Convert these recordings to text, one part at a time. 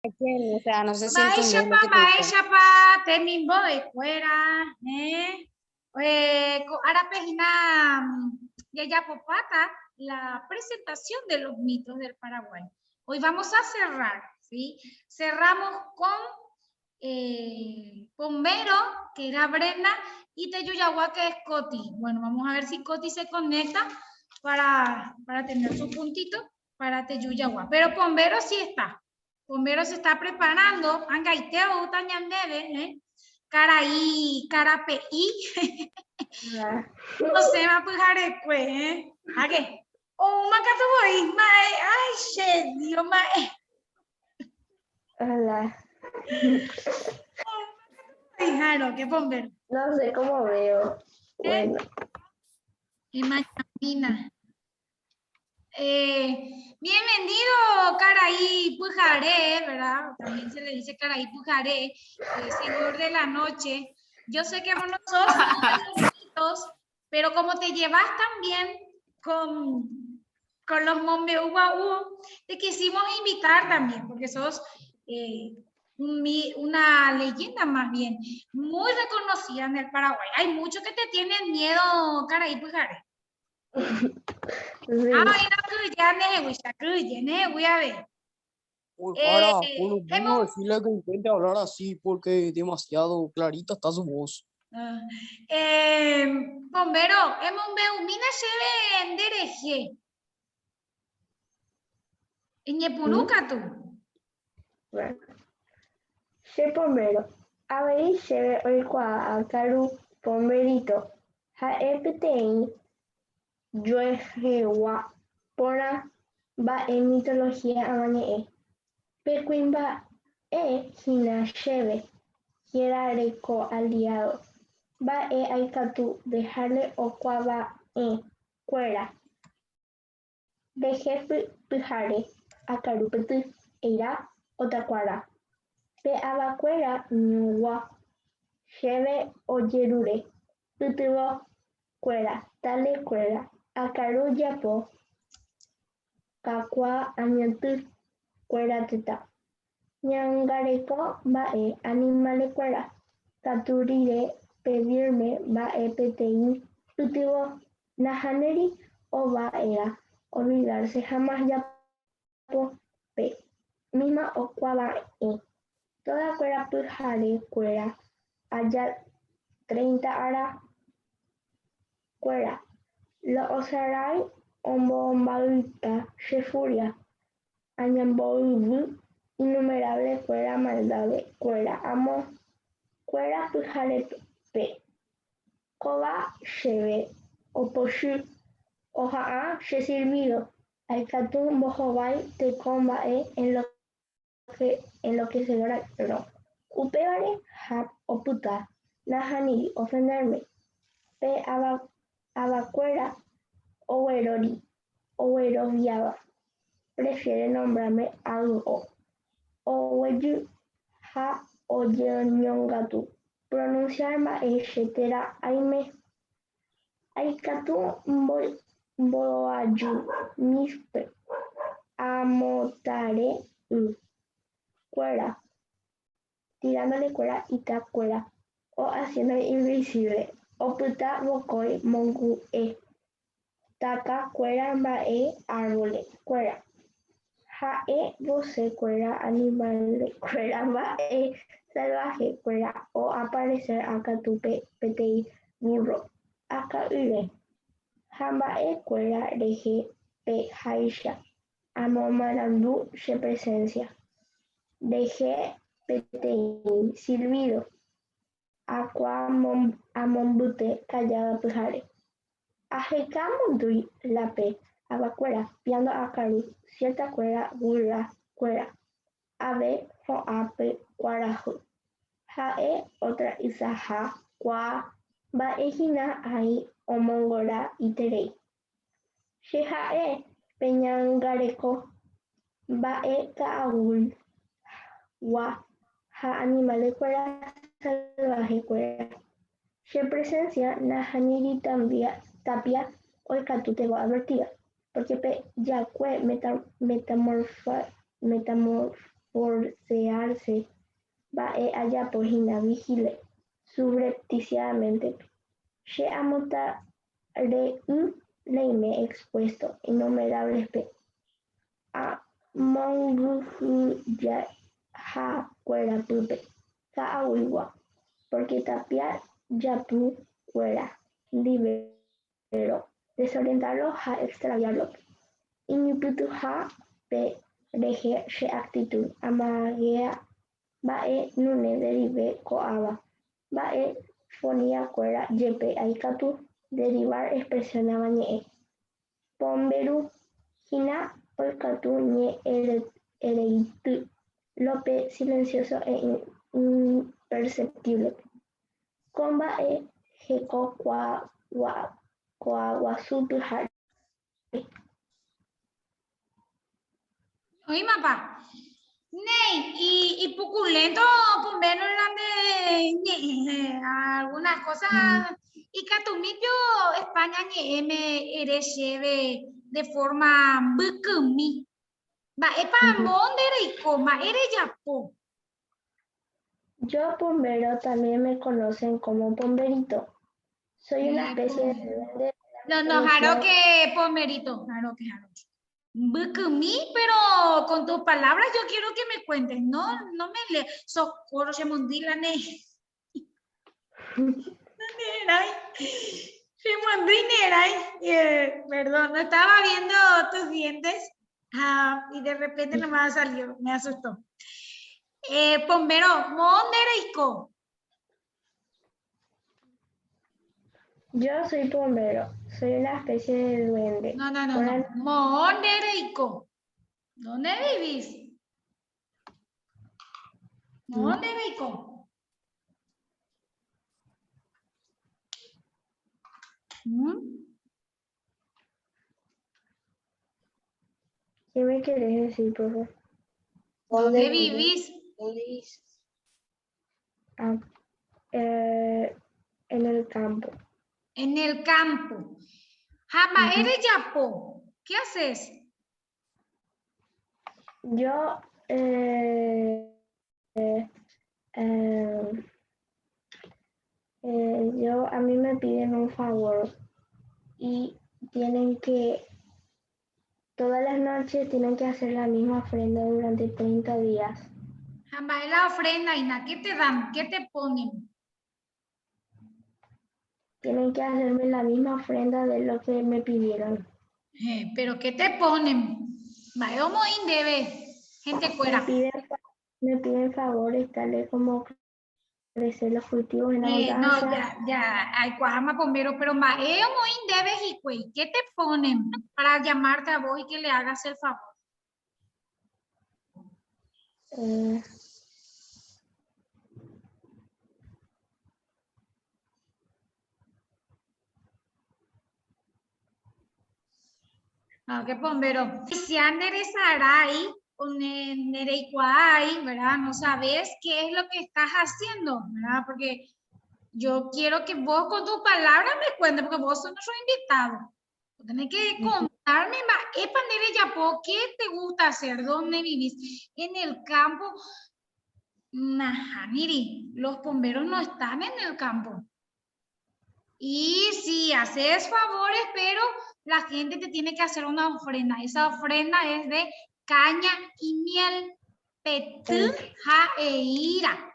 O sea, no sé si Maesha entendés lo que te digo. pa, te mimbo de fuera, ahora pejina, ya popata, la presentación de los mitos del Paraguay. Hoy vamos a cerrar, ¿sí? Cerramos con Pombero, que era Brenda, y Teyuyagua, que es Coti. Bueno, vamos a ver si Coti se conecta para tener su puntito para Teyuyagua. Pero Pombero sí está. Pombero se está preparando. Angaiteo, Tañandebe, Caraí, Carapeí. No se va a pujar después, ¿eh? ¿A qué? Oh, macato voy, mae. Ay, shit, Dios, mae. Hola. Fijaros, qué Pombero. No sé cómo veo. Bueno. Y mañana. Bienvenido, Caraí Pujaré, ¿verdad? También se le dice Caraí Pujaré, señor de la noche. Yo sé que vos no sos de los mitos, pero como te llevas tan bien con los Mombeúbaú, te quisimos invitar también, porque sos una leyenda más bien, muy reconocida en el Paraguay. Hay muchos que te tienen miedo, Caraí Pujaré. Sí. Ay, no, ya ne, voy a ver. Uy, Jara, por lo Hemos, menos decirle que intente hablar así porque demasiado clarita está su voz. Bombero, mina se ve en dereje. Ñepuruca tú. Bueno. Che Pombero. Avei chéve oikuaa akaru Pomberito. Ha'e peteĩ joehegua porã mba'e mitología amañe'ẽ. Pekuimba'ehína chéve hierareko aliado. Mba'e aikatu dejarle okuaava'ekuéra. Rehe pyhare akaru pety eira otakuara. Pe avakuéra ñugua chéve ojerure pytyvõkuéra talekuéra akaru japo kakua añatykuéra tetã. Ñangareko mba'e animalekuéra katu rire pevirme mba'e peteĩ pytyvõ. Naháneri ova'erã olvidarse jamás japope misma okuaava'e. Todakuéra pyharekuéra aja 30 ára kuéra. Lo'osarái omomba'yta che furia. Añamboyvy innumerable-kuéra maldade-kuéra amo kuéra pyharépe. Kóva chéve opochy oha'ã che silbido. Aikatu mbohovái teko mba'e enloquecedora upévare ha opyta. Nahániri ofenderme. Pe avakuéra ogueroviáva. Prefiere nombrarme ay'o. Oguejy ha ojeñongatu. Pronunciar mba'e che térã aikatu mbo'aju míspe. Amotare kuéra. Tirándole-kuéra itakuéra o haciéndole invisible. Opyta vokói mongu'e. Taka-kuéra mba'e árvore-kuéra. Ha'e vosẽ-kuéra animalekuéra mba'e salvaje-kuéra o aparecer akatu peteĩ burro. Aka'ýre. Ha mba'ekuéra rehe peháicha. Amomarandu che presencia. Rehe peteĩ silbido. Amombýte callada pyhare. Ahekãmondýi la pe avakuéra piando akaru cierta-kuéra guyra-kuéra. Ave ho'a pe kuarahy. Ha'e otra isaha kuaa mba'ehína ai omongóra iterei. Che ha'e peñangareko mba'e ka'aguy'agua ha animalekuéra salvaje-kuéra. Che presencia nahániri tapia oikatúteva advertida. Porque pe jakue forcearse, va allá por Hina vigile subrepticiamente. Che amota leime expuesto innumerables a mongu ya ha cuera pupe ka awiwa porque tapia ya pu cuera libero desorientarlo ha extraviarlo iñuputu ha pe reje she actitud amagea vae nune derive coaba vae fonía cuera yepe aikatu derivar expresión amañe pomberu hina polkatu ñe ereitu lope silencioso e imperceptible comba e jeko guasutu hari Oye, mapa. Ney, y puculento, pombero grande, algunas cosas. Y catumipio España me eres de forma bucumi. Va, epa, mondere y coma, eres yapo. Yo pombero también me conocen como pomberito. Soy una especie de duende. No, jaro que pomerito, jaro que jaro. Bucumi, pero con tus palabras yo quiero que me cuentes, no me le socorro se mundila ne. Se mundinera, perdón, no estaba viendo tus dientes y de repente no me salió, me asustó. Pombero, mondereico. Yo soy pombero. Soy una especie de duende. No. Mondereico. ¿Dónde vivís? Mondereico. ¿Qué me querés decir, profe? ¿Dónde vivís? En el campo. En el campo. Jama, eres yapo. ¿Qué haces? Yo a mí me piden un favor y todas las noches tienen que hacer la misma ofrenda durante 30 días. Jama, es la ofrenda, Ina. ¿Qué te dan? ¿Qué te ponen? Tienen que hacerme la misma ofrenda de lo que me pidieron. ¿Pero qué te ponen? Vaya, muy debe. Gente fuera. Me piden favores tales como crecer los cultivos en No, abundancia. ya, hay cuajama pombero, pero maeo muy debes y güey, ¿qué te ponen para llamarte a vos y que le hagas el favor? No, qué pombero. Si Sarai o Nereicuay, ¿verdad? No sabes qué es lo que estás haciendo, ¿verdad? Porque yo quiero que vos con tus palabras me cuentes, porque vos sos nuestro invitado. Tenés que contarme más. ¿Qué te gusta hacer? ¿Dónde vivís? En el campo. Nah, mire, los bomberos no están en el campo. Y sí, haces favores, pero la gente te tiene que hacer una ofrenda. Esa ofrenda es de caña y miel. Petún jaeira.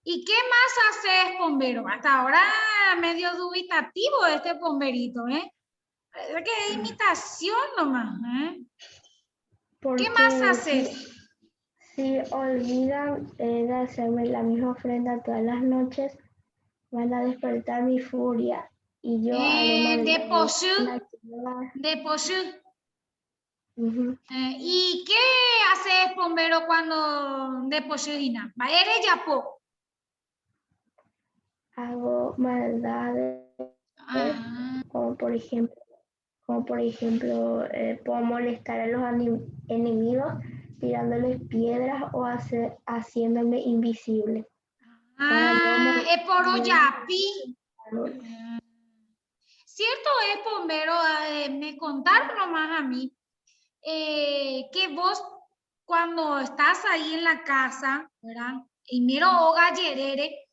¿Y qué más haces, bombero? Hasta ahora medio dubitativo este bomberito, ¿eh? Parece que es imitación nomás, ¿eh? ¿Qué más haces? Si olvidan de hacerme la misma ofrenda todas las noches, van a despertar mi furia y yo haré De posú. ¿Y qué haces, bombero, cuando de posudina? ¿Eres yapo? Hago maldades, como por ejemplo, puedo molestar a los enemigos tirándoles piedras o haciéndome invisible. Es por yapi. Cierto es, bombero, me contaron nomás a mí que vos cuando estás ahí en la casa, ¿verdad? Y miro o gallerere,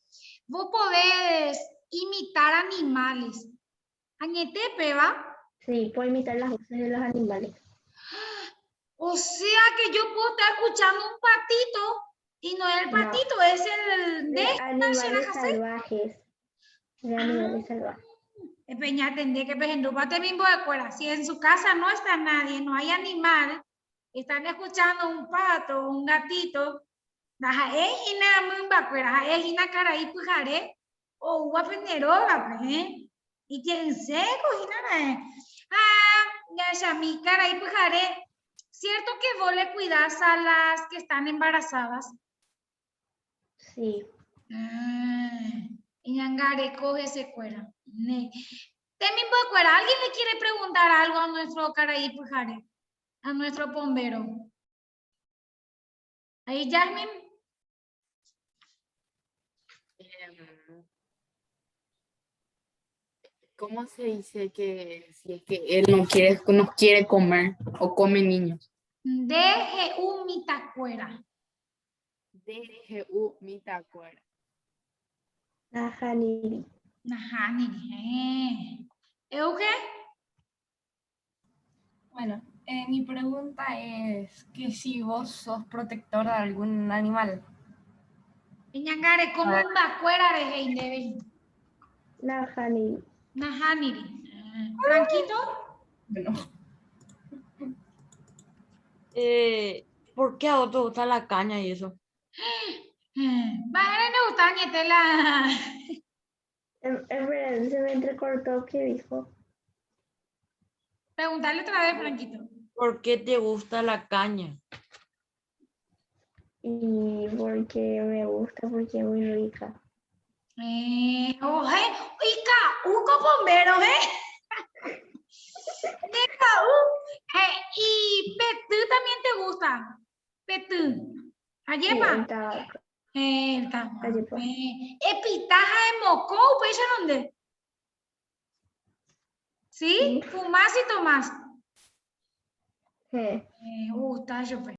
vos podés imitar animales. Añetepe, ¿va? Sí, puedo imitar las voces de los animales. O sea que yo puedo estar escuchando un patito y no es el No. patito, es el De de animales salvajes. De animales salvajes. Peña tendría que pate mismo de cuera. Si en su casa no está nadie, no hay animal, están escuchando un pato o un gatito, daja ejina muy bacuera, ejina caraí pujare, o guapeneroga, pues, y tienen seco, jinara. Ya mi caraí pujare. ¿Cierto que vos le cuidas a las que están embarazadas? Sí. Y Ñangare coge ese cuera. Temin cuera, ¿alguien le quiere preguntar algo a nuestro Caraí Pujare? A nuestro bombero. Ahí, Jasmine. ¿Cómo se dice que si es que él no quiere, nos quiere comer o come niños? Deje un mitacuera. DGU mitacuera. Najaniri. Ajá, ni. ¿Euge? Bueno, mi pregunta es que si vos sos protector de algún animal. Ñangare, como un vacuera de Heindebe. Najaniri. Nahaniri. Franquito. Bueno, ¿Por qué a vos te gusta la caña y eso? Vale, no gusta la. Espera, se me entrecortó. ¿Qué dijo? Preguntarle otra vez, Franquito. ¿Por qué te gusta la caña? Y porque me gusta, porque es muy rica. Oje, Ica, Uco bombero, y Petú también te gusta. Petú. Sí, Ayepa. el tabaco. El tabaco. Ayepa. Epitaja de moco, ¿pues dónde? ¿Sí? Fumás y tomás. Sí. Gusta, yo pues.